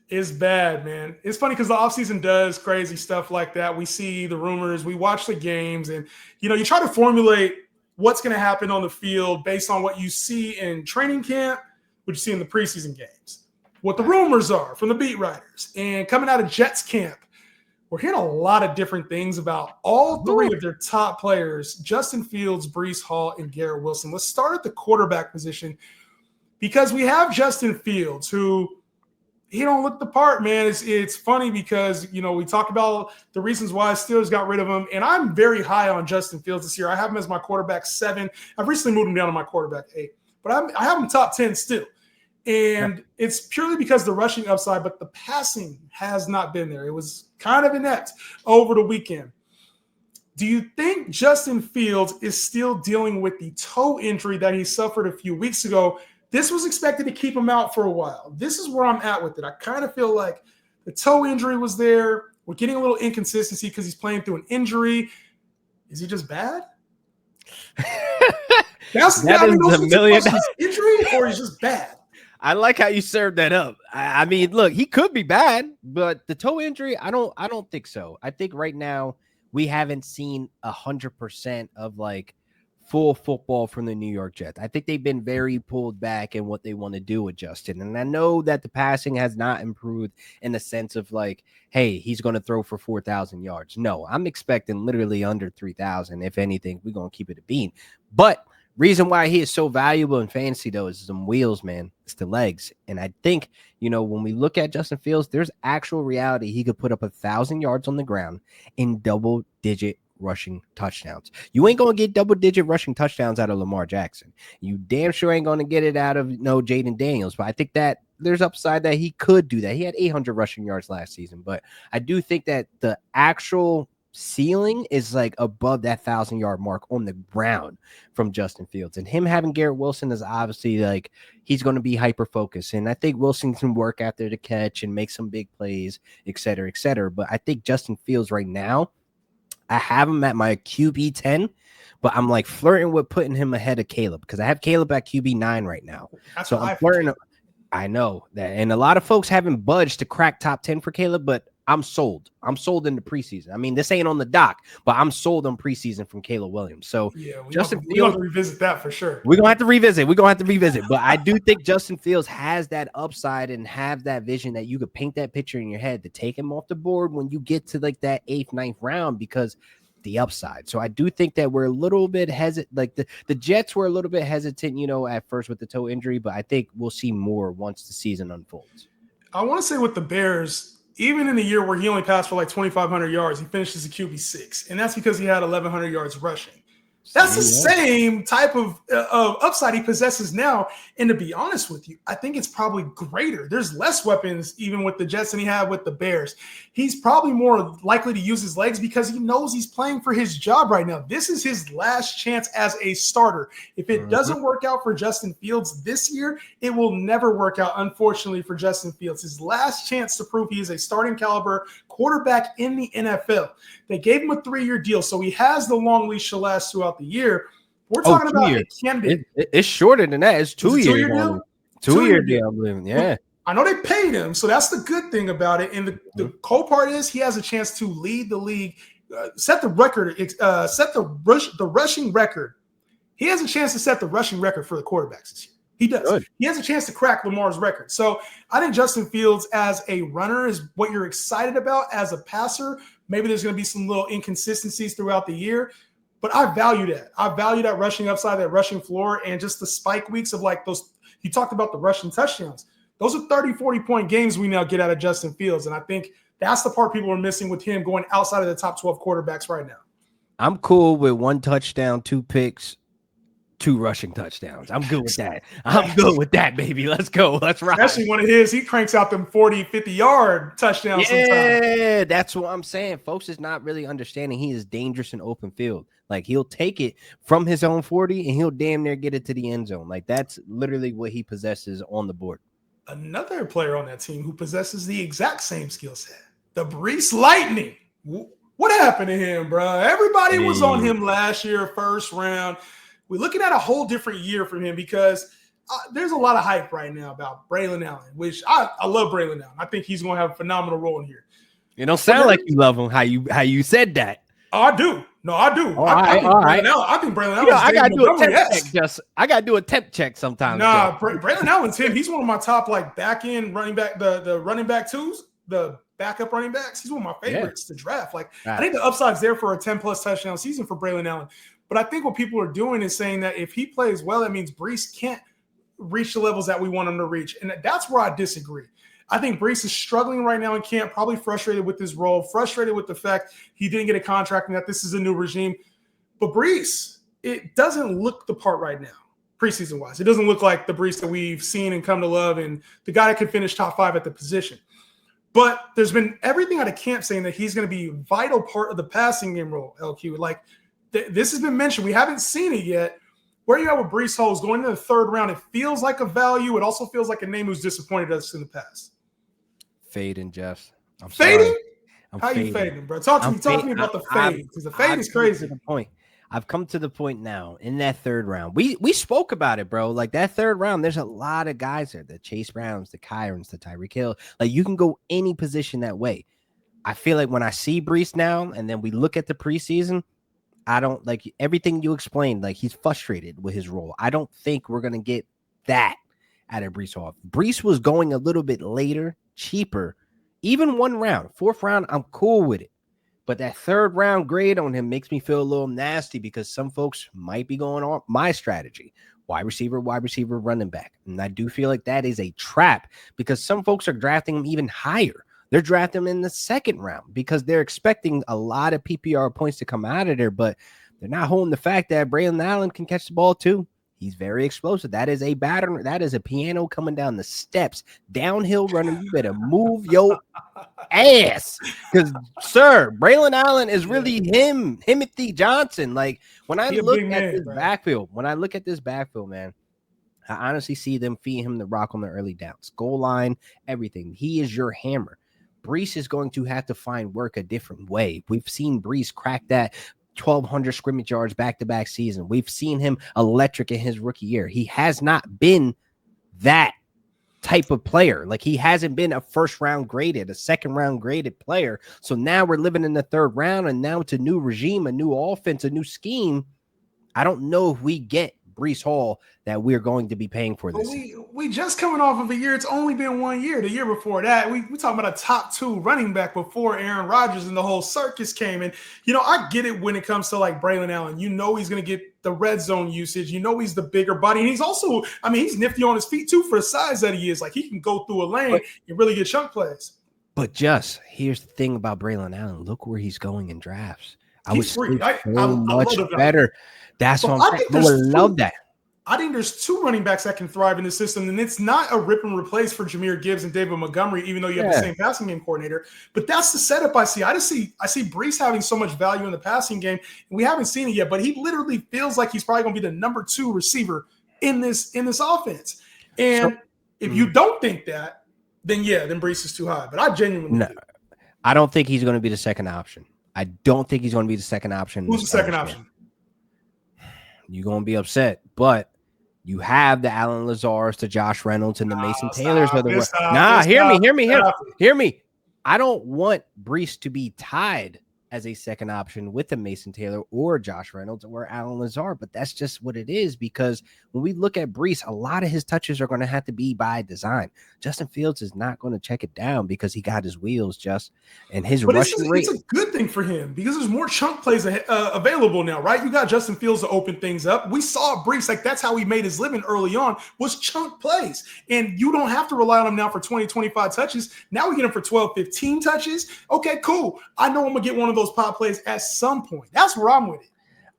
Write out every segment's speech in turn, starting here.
It's bad, man. It's funny because the offseason does crazy stuff like that. We see the rumors, we watch the games, and you try to formulate what's going to happen on the field based on what you see in training camp, what you see in the preseason games, what the rumors are from the beat writers. And coming out of Jets camp, we're hearing a lot of different things about all three of their top players, Justin Fields, Breece Hall, and Garrett Wilson. Let's start at the quarterback position because we have Justin Fields, who he don't look the part, man. It's funny because, we talk about the reasons why Steelers got rid of him, and I'm very high on Justin Fields this year. I have him as my quarterback 7. I've recently moved him down to my quarterback 8, but I have him top 10 still. And it's purely because the rushing upside, but the passing has not been there. It was kind of inept over the weekend. Do you think Justin Fields is still dealing with the toe injury that he suffered a few weeks ago? This was expected to keep him out for a while. This is where I'm at with it. I kind of feel like the toe injury was there. We're getting a little inconsistency because he's playing through an injury. Is he just bad? That's a million injury, or he's just bad. I like how you served that up. I mean, look, he could be bad, but the toe injury, I don't think so. I think right now we haven't seen 100% of like full football from the New York Jets. I think they've been very pulled back in what they want to do with Justin. And I know that the passing has not improved in the sense of like, hey, he's going to throw for 4,000 yards. No, I'm expecting literally under 3,000. If anything, we're going to keep it a bean. But reason why he is so valuable in fantasy, though, is some wheels, man. It's the legs. And I think, when we look at Justin Fields, there's actual reality. He could put up 1,000 yards on the ground in double-digit rushing touchdowns. You ain't going to get double-digit rushing touchdowns out of Lamar Jackson. You damn sure ain't going to get it out of, Jaden Daniels. But I think that there's upside that he could do that. He had 800 rushing yards last season. But I do think that the actual ceiling is like above that 1,000-yard mark on the ground from Justin Fields, and him having Garrett Wilson is obviously like he's going to be hyper focused, and I think Wilson can work out there to catch and make some big plays, et cetera, but I think Justin Fields right now, I have him at my QB 10, but I'm like flirting with putting him ahead of Caleb because I have Caleb at QB 9 right now. So I'm flirting. I know that, and a lot of folks haven't budged to crack top 10 for Caleb, but I'm sold. I'm sold in the preseason. I mean, this ain't on the dock, but I'm sold on preseason from Caleb Williams. So yeah, we have to revisit that for sure. We're gonna have to revisit. But I do think Justin Fields has that upside and have that vision that you could paint that picture in your head to take him off the board when you get to like that 8th, 9th round because the upside. So I do think that we're a little bit hesitant. Like the Jets were a little bit hesitant, at first with the toe injury, but I think we'll see more once the season unfolds. I want to say with the Bears, even in the year where he only passed for like 2,500 yards, he finished as a QB6, and that's because he had 1,100 yards rushing. That's the same type of upside he possesses now. And to be honest with you, I think it's probably greater. There's less weapons even with the Jets than he had with the Bears. He's probably more likely to use his legs because he knows he's playing for his job right now. This is his last chance as a starter. If it doesn't work out for Justin Fields this year, it will never work out, unfortunately, for Justin Fields. His last chance to prove he is a starting caliber quarterback in the NFL. They gave him a 3-year deal, so he has the long leash to last throughout the year. We're talking about a candidate. It's shorter than that. It's 2 years. 2-year deal? 2-year deal, I believe. Yeah. I know they paid him, so that's the good thing about it. And the cool part is he has a chance to lead the league, set the record, set the rushing record. He has a chance to set the rushing record for the quarterbacks this year. He does. Good. He has a chance to crack Lamar's record. So I think Justin Fields as a runner is what you're excited about. As a passer, maybe there's going to be some little inconsistencies throughout the year. But I value that. I value that rushing upside, that rushing floor, and just the spike weeks of like those. You talked about the rushing touchdowns. Those are 30, 40-point games we now get out of Justin Fields. And I think that's the part people are missing with him going outside of the top 12 quarterbacks right now. I'm cool with 1 touchdown, 2 picks, 2 rushing touchdowns. I'm good with that. I'm good with that, baby. Let's go. Let's ride. Especially one of his, he cranks out them 40, 50-yard touchdowns sometimes. Yeah, that's what I'm saying. Folks is not really understanding he is dangerous in open field. Like, he'll take it from his own 40, and he'll damn near get it to the end zone. Like, that's literally what he possesses on the board. Another player on that team who possesses the exact same skill set, the Breece Lightning. What happened to him, bro? Everybody was on him last year, first round. We're looking at a whole different year from him because there's a lot of hype right now about Braylon Allen, which I love Braylon Allen. I think he's going to have a phenomenal role in here. You don't sound like you love him. How you said that? Oh, I do. No, I do. I think Braylon Allen. I gotta do a temp check. I gotta do a temp check sometimes. Nah, Braylon Allen's him. He's one of my top back end running back, the running back twos, the backup running backs. He's one of my favorites to draft. I think the upside's there for a 10+ touchdown season for Braylon Allen. But I think what people are doing is saying that if he plays well, that means Breece can't reach the levels that we want him to reach. And that's where I disagree. I think Breece is struggling right now in camp, probably frustrated with his role, frustrated with the fact he didn't get a contract and that this is a new regime. But Breece, it doesn't look the part right now, preseason-wise. It doesn't look like the Breece that we've seen and come to love and the guy that could finish top 5 at the position. But there's been everything out of camp saying that he's going to be a vital part of the passing game role, LQ. This has been mentioned. We haven't seen it yet. Where you at with Breece Hall is going into the 3rd round. It feels like a value. It also feels like a name who's disappointed us in the past. Fading, Jeff. I'm fading? How you fading, bro? Talk to me about the fade, because the fade is crazy. I've come to the point now in that 3rd round. We spoke about it, bro. Like that 3rd round, there's a lot of guys there. The Chase Browns, the Kyrons, the Tyreek Hill. Like you can go any position that way. I feel like when I see Breece now, and then we look at the preseason, I don't like everything you explained. Like he's frustrated with his role. I don't think we're gonna get that out of Breece Hall. Breece was going a little bit later, cheaper, even 1 round, 4th round. I'm cool with it. But that 3rd round grade on him makes me feel a little nasty because some folks might be going on my strategy. Wide receiver, running back. And I do feel like that is a trap because some folks are drafting him even higher. They're drafting him in the 2nd round because they're expecting a lot of PPR points to come out of there, but they're not holding the fact that Braylon Allen can catch the ball too. He's very explosive. That is a batter. That is a piano coming down the steps. Downhill running. You better move your ass. Because, sir, Braylon Allen is really Timothy Johnson. Like, when I look at this backfield, man, I honestly see them feeding him the rock on the early downs. Goal line, everything. He is your hammer. Breece is going to have to find work a different way. We've seen Breece crack that 1,200 scrimmage yards back-to-back season. We've seen him electric in his rookie year. He has not been that type of player. Like he hasn't been a 1st round graded, a 2nd round graded player. So now we're living in the 3rd round, and now it's a new regime, a new offense, a new scheme. I don't know if we get Breece Hall that we're going to be paying for this. We just coming off of a year. It's only been 1 year. The year before that, we talking about a top 2 running back before Aaron Rodgers and the whole circus came in. I get it when it comes to like Braylon Allen. He's going to get the red zone usage. He's the bigger body. And he's also, he's nifty on his feet too for the size that he is. Like he can go through a lane and really get chunk plays. But just here's the thing about Braylon Allen. Look where he's going in drafts. He's free. I much better. That's what I'm saying. I would love that. I think there's 2 running backs that can thrive in the system, and it's not a rip and replace for Jahmyr Gibbs and David Montgomery, even though you have the same passing game coordinator. But that's the setup I see. I see Breece having so much value in the passing game, and we haven't seen it yet. But he literally feels like he's probably going to be the number 2 receiver in this offense. And if you don't think that, then Breece is too high. But I genuinely do. I don't think he's going to be the 2nd option. I don't think he's going to be the 2nd option. Who's the 2nd option? You're going to be upset, but you have the Allen Lazars, the Josh Reynolds, and the Mason Taylors of the world. Hear me. I don't want Breece to be tied as a 2nd option with the Mason Taylor or Josh Reynolds or Allen Lazard, but that's just what it is because when we look at Breece, a lot of his touches are going to have to be by design. Justin Fields is not going to check it down because he got his wheels and his rushing rate. It's a good thing for him because there's more chunk plays available now, right? You got Justin Fields to open things up. We saw Breece, like that's how he made his living early on was chunk plays. And you don't have to rely on him now for 20, 25 touches. Now we get him for 12, 15 touches. Okay, cool. I know I'm going to get one of those pop plays at some point. That's where I'm with it.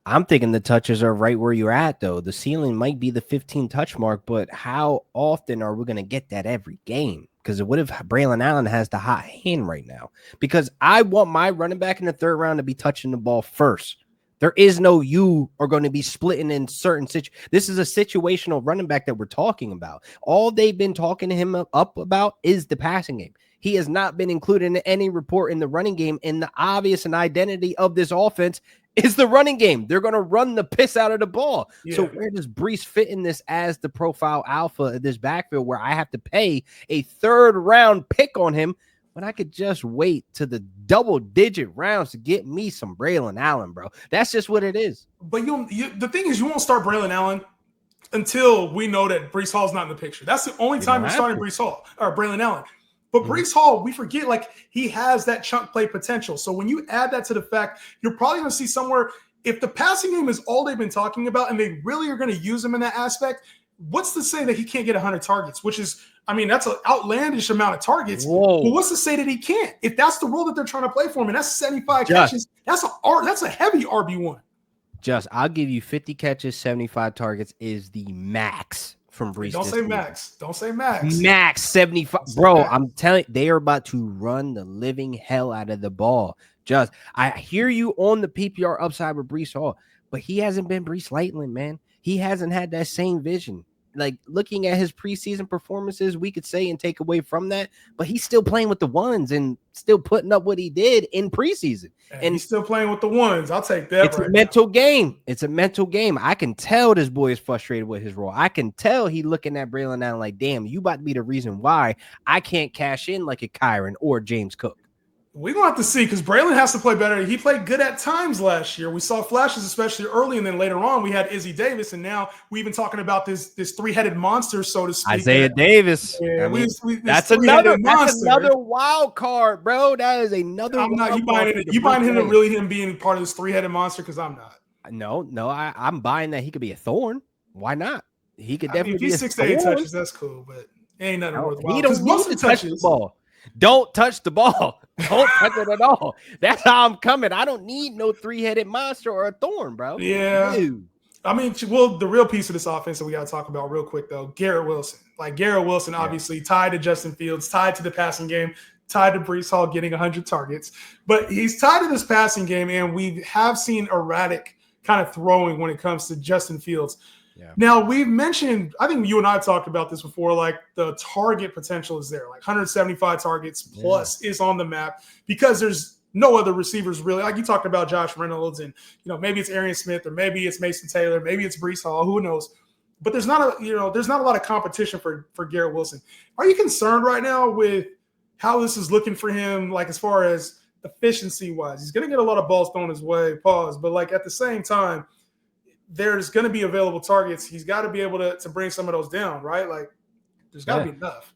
I'm thinking the touches are right where you're at, though. The ceiling might be the 15 touch mark, but how often are we going to get that every game? Because what if Braylon Allen has the hot hand right now? Because I want my running back in the 3rd round to be touching the ball first. There is no you are going to be splitting in certain situations. This is a situational running back that we're talking about. All they've been talking to him up about is the passing game. He has not been included in any report in the running game, and the obvious and identity of this offense is the running game. They're going to run the piss out of the ball. Yeah. So where does Breece fit in this as the profile alpha of this backfield where I have to pay a 3rd round pick on him when I could just wait to the double-digit rounds to get me some Braylon Allen, bro? That's just what it is. But the thing is, you won't start Braylon Allen until we know that Breece Hall's not in the picture. That's the only time you're starting Breece Hall or Braylon Allen. But Breece Hall, we forget, like, he has that chunk play potential. So when you add that to the fact, you're probably going to see somewhere, if the passing game is all they've been talking about and they really are going to use him in that aspect, what's to say that he can't get 100 targets, which is, I mean, that's an outlandish amount of targets. Whoa. But what's to say that he can't? If that's the role that they're trying to play for him, and that's 75 catches, that's a heavy RB1. I'll give you 50 catches, 75 targets is the max from Breece. Don't say max. Don't say max. Max 75. Bro, I'm telling you, they are about to run the living hell out of the ball. I hear you on the PPR upside with Breece Hall, but he hasn't been Breece Lightland, man. He hasn't had that same vision. Like, looking at his preseason performances, we could say and take away from that, but he's still playing with the ones and still putting up what he did in preseason. And he's still playing with the ones. I'll take that. It's a mental game. It's a mental game. I can tell this boy is frustrated with his role. I can tell he looking at Braylon Allen like, damn, you about to be the reason why I can't cash in like a Kyron or James Cook. We're going to have to see, because Braylon has to play better. He played good at times last year. We saw flashes, especially early, and then later on we had Izzy Davis, and now we've been talking about this three-headed monster, so to speak. Isaiah Davis. Yeah, that's another wild card, bro. That is another. I'm not. You buying him to really him being part of this three-headed monster? Because I'm not. No. I'm buying that he could be a thorn. Why not? He could definitely be if he's 6 to 8 touches, that's cool, but ain't nothing worthwhile. He don't need to touch the ball. Don't touch the ball. Don't touch it at all. That's how I'm coming. I don't need no 3-headed monster or a thorn, bro. Yeah. Dude. I mean, well, the real piece of this offense that we got to talk about real quick, though, Garrett Wilson. Like, Garrett Wilson, obviously tied to Justin Fields, tied to the passing game, tied to Breece Hall getting 100 targets. But he's tied to this passing game, and we have seen erratic kind of throwing when it comes to Justin Fields. Yeah. Now, we've mentioned, I think you and I talked about this before, like the target potential is there. Like 175 targets plus is on the map because there's no other receivers really. Like you talked about Josh Reynolds and, maybe it's Arian Smith or maybe it's Mason Taylor, maybe it's Breece Hall, who knows. But there's not a lot of competition for Garrett Wilson. Are you concerned right now with how this is looking for him, like as far as efficiency-wise? He's going to get a lot of balls thrown his way, but like at the same time, there's going to be available targets. He's got to be able to bring some of those down, right? Like, there's got to be enough.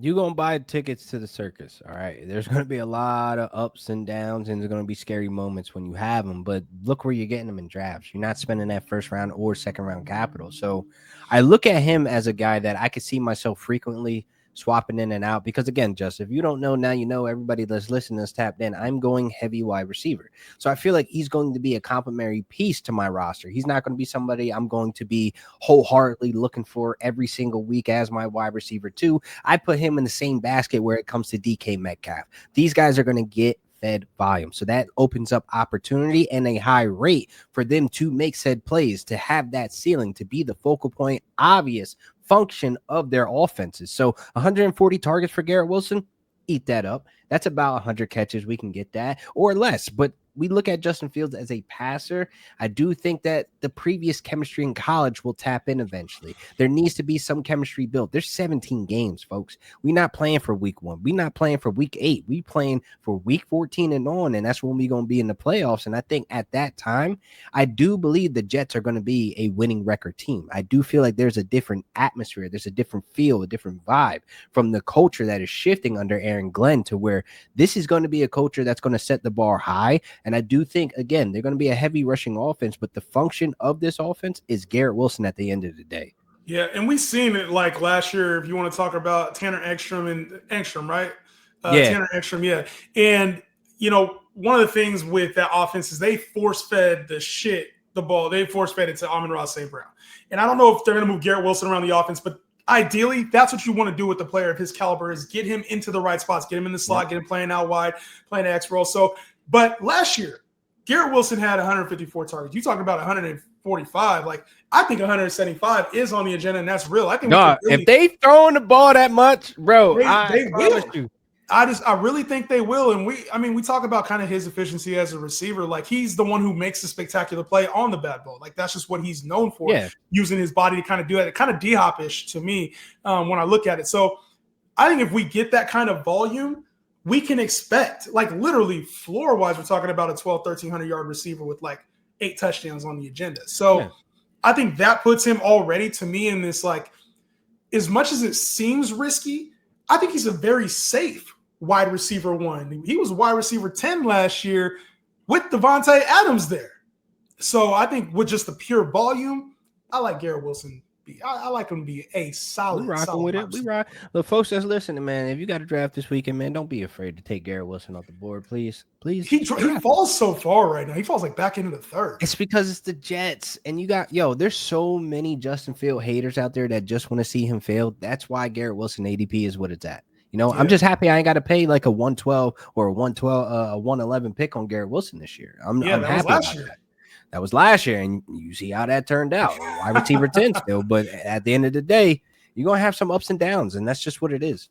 You're going to buy tickets to the circus, all right? There's going to be a lot of ups and downs, and there's going to be scary moments when you have them. But look where you're getting them in drafts. You're not spending that first round or second round capital. So I look at him as a guy that I could see myself frequently swapping in and out because, again, just if you don't know now, everybody that's listening is tapped in. I'm going heavy wide receiver. So I feel like he's going to be a complementary piece to my roster. He's not going to be somebody I'm going to be wholeheartedly looking for every single week as my wide receiver too. I put him in the same basket where it comes to DK Metcalf. These guys are going to get fed volume. So that opens up opportunity and a high rate for them to make said plays, to have that ceiling, to be the focal point, obvious function of their offenses. So 140 targets for Garrett Wilson, eat that up. That's about 100 catches. We can get that or less. But we look at Justin Fields as a passer. I do think that the previous chemistry in college will tap in eventually. There needs to be some chemistry built. There's 17 games, folks. We're not playing for week 1. We're not playing for week 8. We playing for week 14 and on, and that's when we're going to be in the playoffs. And I think at that time, I do believe the Jets are going to be a winning record team. I do feel like there's a different atmosphere. There's a different feel, a different vibe from the culture that is shifting under Aaron Glenn to where this is going to be a culture that's going to set the bar high. And I do think, again, they're going to be a heavy rushing offense, but the function of this offense is Garrett Wilson at the end of the day. Yeah, and we've seen it like last year, if you want to talk about Tanner Ekstrom, right? Tanner Ekstrom, yeah. And, one of the things with that offense is they force-fed the ball. They force-fed it to Amon-Ra St. Brown. And I don't know if they're going to move Garrett Wilson around the offense, but ideally, that's what you want to do with the player of his caliber is get him into the right spots, get him in the slot, get him playing out wide, playing the X role. So, but last year, Garrett Wilson had 154 targets. You talk about 145. Like, I think 175 is on the agenda, and that's real. I think if they throwing the ball that much, bro, I promise you. I really think they will. And we talk about kind of his efficiency as a receiver. Like, he's the one who makes a spectacular play on the bad ball. Like, that's just what he's known for, using his body to kind of do that. It kind of D-hop-ish to me when I look at it. So I think if we get that kind of volume, we can expect, like, literally floor-wise, we're talking about a 1,300-yard receiver with like 8 touchdowns on the agenda. So I think that puts him already, to me, in this, like, as much as it seems risky, I think he's a very safe wide receiver 1. He was wide receiver 10 last year with Devontae Adams there. So I think with just the pure volume, I like Garrett Wilson. I like him to be a solid. We rocking with it. We rock. Look, folks that's listening, man, if you got a draft this weekend, man, don't be afraid to take Garrett Wilson off the board, please. He falls so far right now. He falls like back into the third. It's because it's the Jets, and you got there's so many Justin Field haters out there that just want to see him fail. That's why Garrett Wilson ADP is what it's at. I'm just happy I ain't got to pay like a 112 or a 111 pick on Garrett Wilson this year. I'm happy about that. That was last year, and you see how that turned out. Wide receiver 10 still, but at the end of the day, you're going to have some ups and downs, and that's just what it is.